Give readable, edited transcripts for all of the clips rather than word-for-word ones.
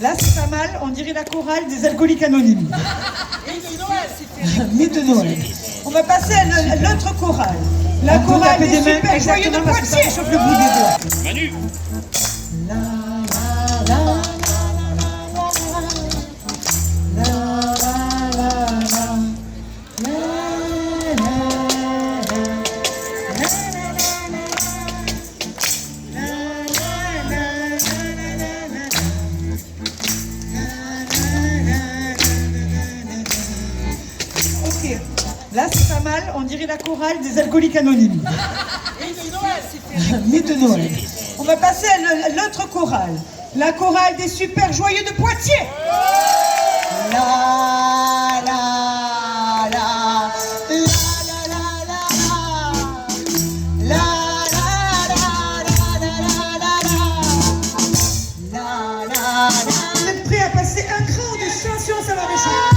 Là, c'est pas mal, on dirait la chorale des alcooliques anonymes. Et de Noël, c'était. Mais de Noël. On va passer à l'autre chorale. La chorale des super joyeux de Poitiers. Chauffe le bout des doigts. Manu. Ok. Là, c'est pas mal, on dirait la chorale des alcooliques anonymes. Et de Noël, c'était. Mais de Noël. On va passer à l'autre chorale. La chorale des super joyeux de Poitiers. La la la la la la la la la. Vous êtes prêts à passer un cran de chanson, ça va réchauffer.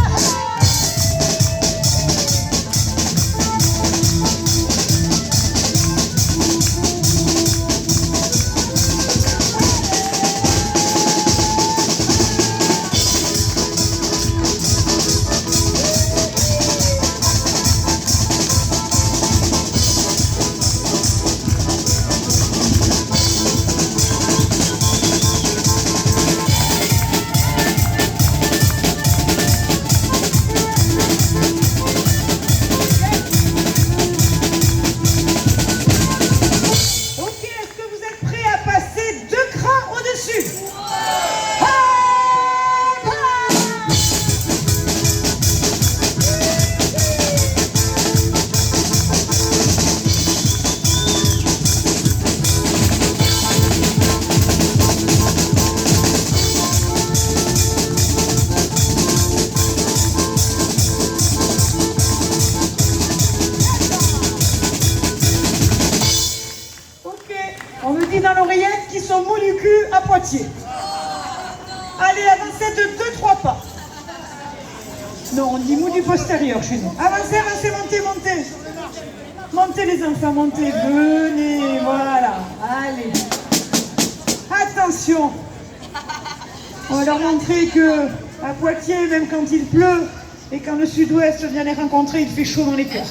On me dit dans l'oreillette qu'ils sont mous du cul à Poitiers. Allez, avancez de 2-3 pas. Non, on dit mou du postérieur chez nous. Avancez, avancez, montez, montez. Montez les enfants, montez. Venez, voilà. Allez. Attention. On va leur montrer que à Poitiers, même quand il pleut et quand le sud-ouest vient les rencontrer, il fait chaud dans les cœurs.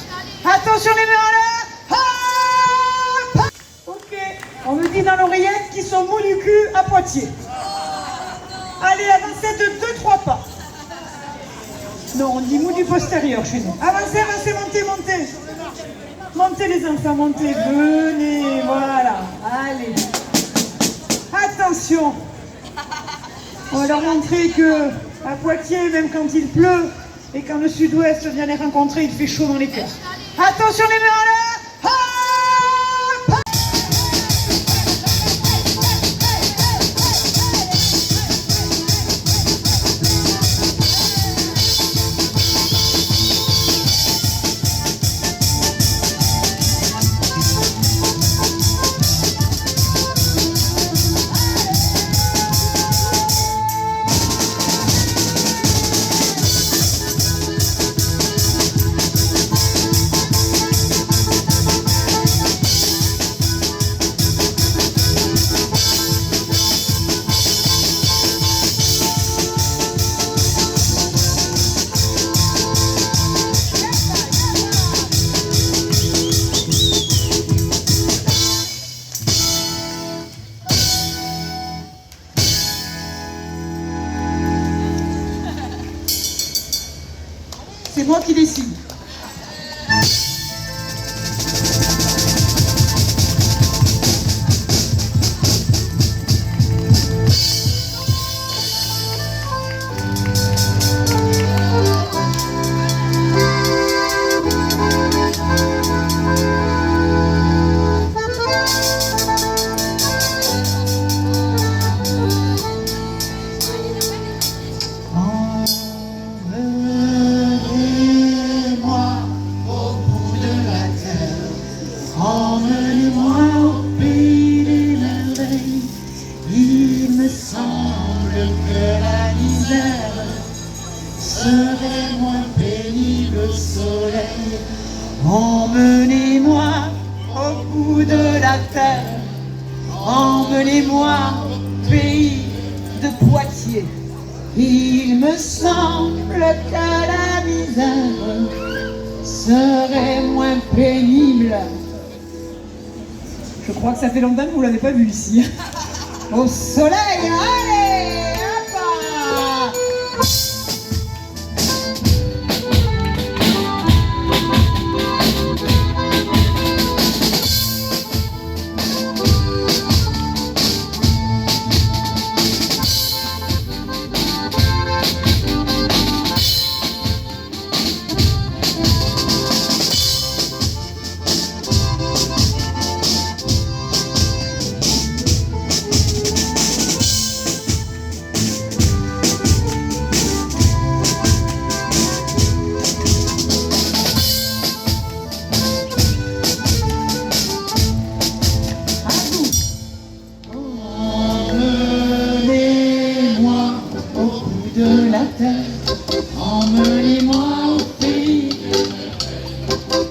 Attention les mains en l'air. Hop. Ok. On me dit dans l'oreillette qu'ils sont mous du cul à Poitiers. Allez, avancez de 2-3 pas. Non, on dit mou du postérieur chez nous. Avancez, avancez, montez, montez. Montez les enfants, montez. Venez, voilà. Allez. Attention. On va leur montrer que à Poitiers, même quand il pleut et quand le sud-ouest vient les rencontrer, il fait chaud dans les cœurs. Attention les mains en l'air. C'est moi qui décide. Emmenez-moi au pays des merveilles. Il me semble que la misère serait moins pénible au soleil. Emmenez-moi au bout de la terre. Emmenez-moi au pays de Poitiers. Il me semble que la misère serait moins pénible. Je crois que ça fait longtemps que vous ne l'avez pas vu ici. Au soleil, allez, hop! Emmenez-moi au pays.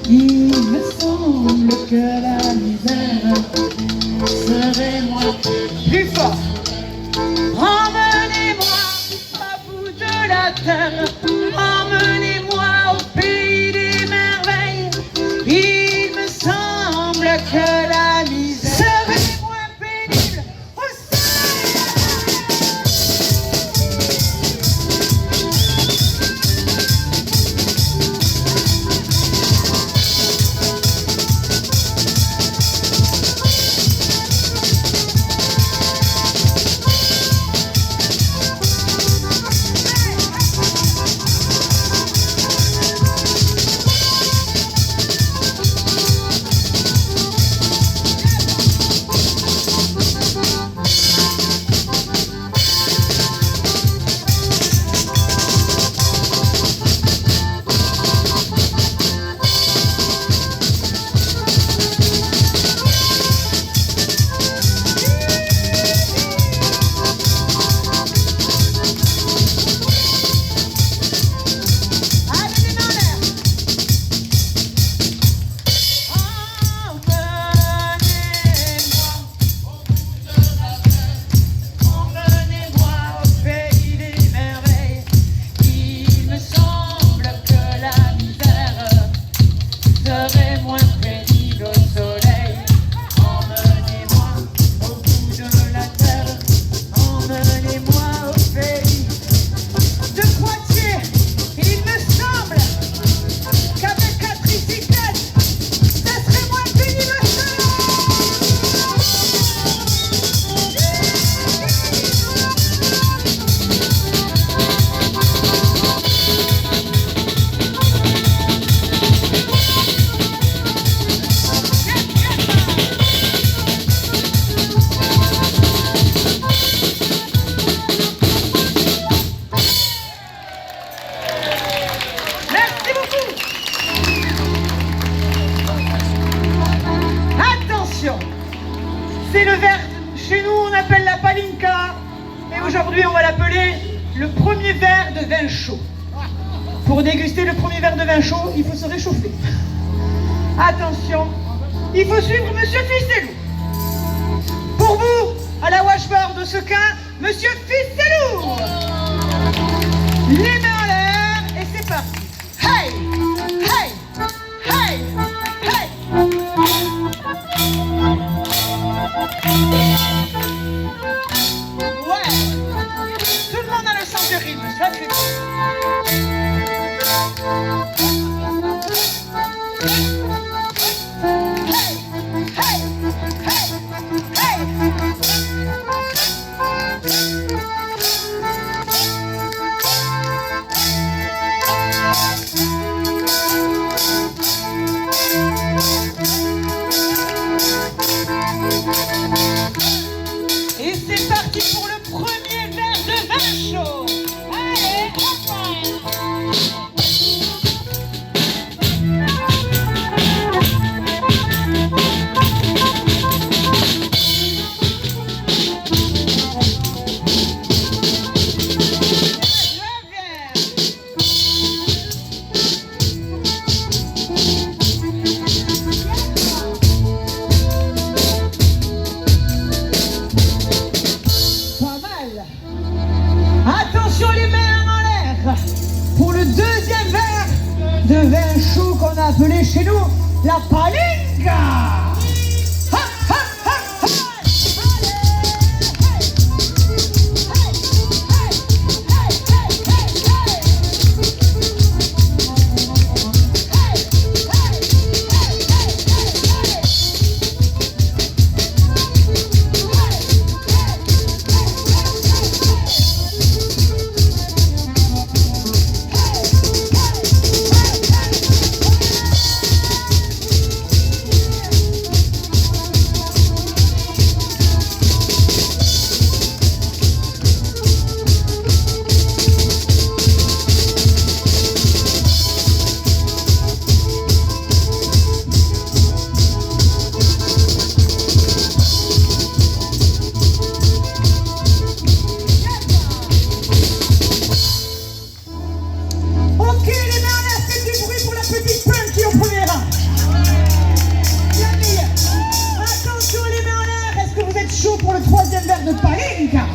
Il me semble que la misère serait moins. Plus fort. Emmenez-moi au bout de la terre. Emmenez-moi au pays des merveilles. Il me semble que la misère serait moins pénible. C'est le verre, chez nous on appelle la palinka, et aujourd'hui on va l'appeler le premier verre de vin chaud. Pour déguster le premier verre de vin chaud, il faut se réchauffer. Attention, il faut suivre Monsieur Ficelou. Pour vous, à la washboard de Sequin, Monsieur Ficelou. Les mains en l'air, et c'est parti. Hey, hey, hey, hey. Ouais, tout le monde a le sens du rythme, ça fait bien. Hey, hey, hey, et c'est parti pour le premier verre de vin chaud. Allez, hop! coup qu'on a appelé chez nous la palinka. Ha, ha, ha, ha. Pour le troisième verre de palinka.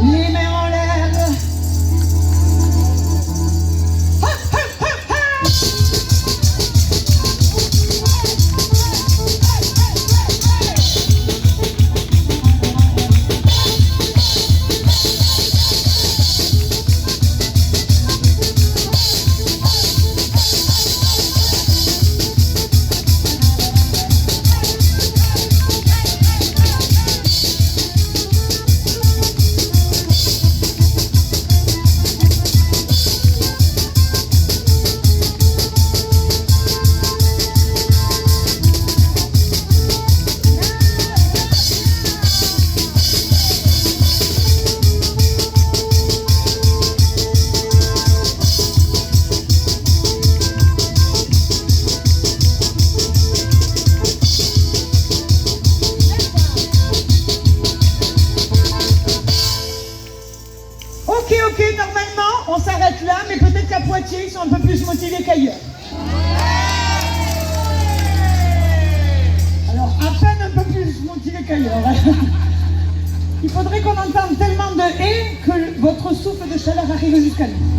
Les mains en l'air. Ha, ha, ha, ha. Ok, normalement, on s'arrête là, mais peut-être qu'à Poitiers, ils sont un peu plus motivés qu'ailleurs. Alors, à peine un peu plus motivés qu'ailleurs. Il faudrait qu'on entende tellement de haies que votre souffle de chaleur arrive jusqu'à nous.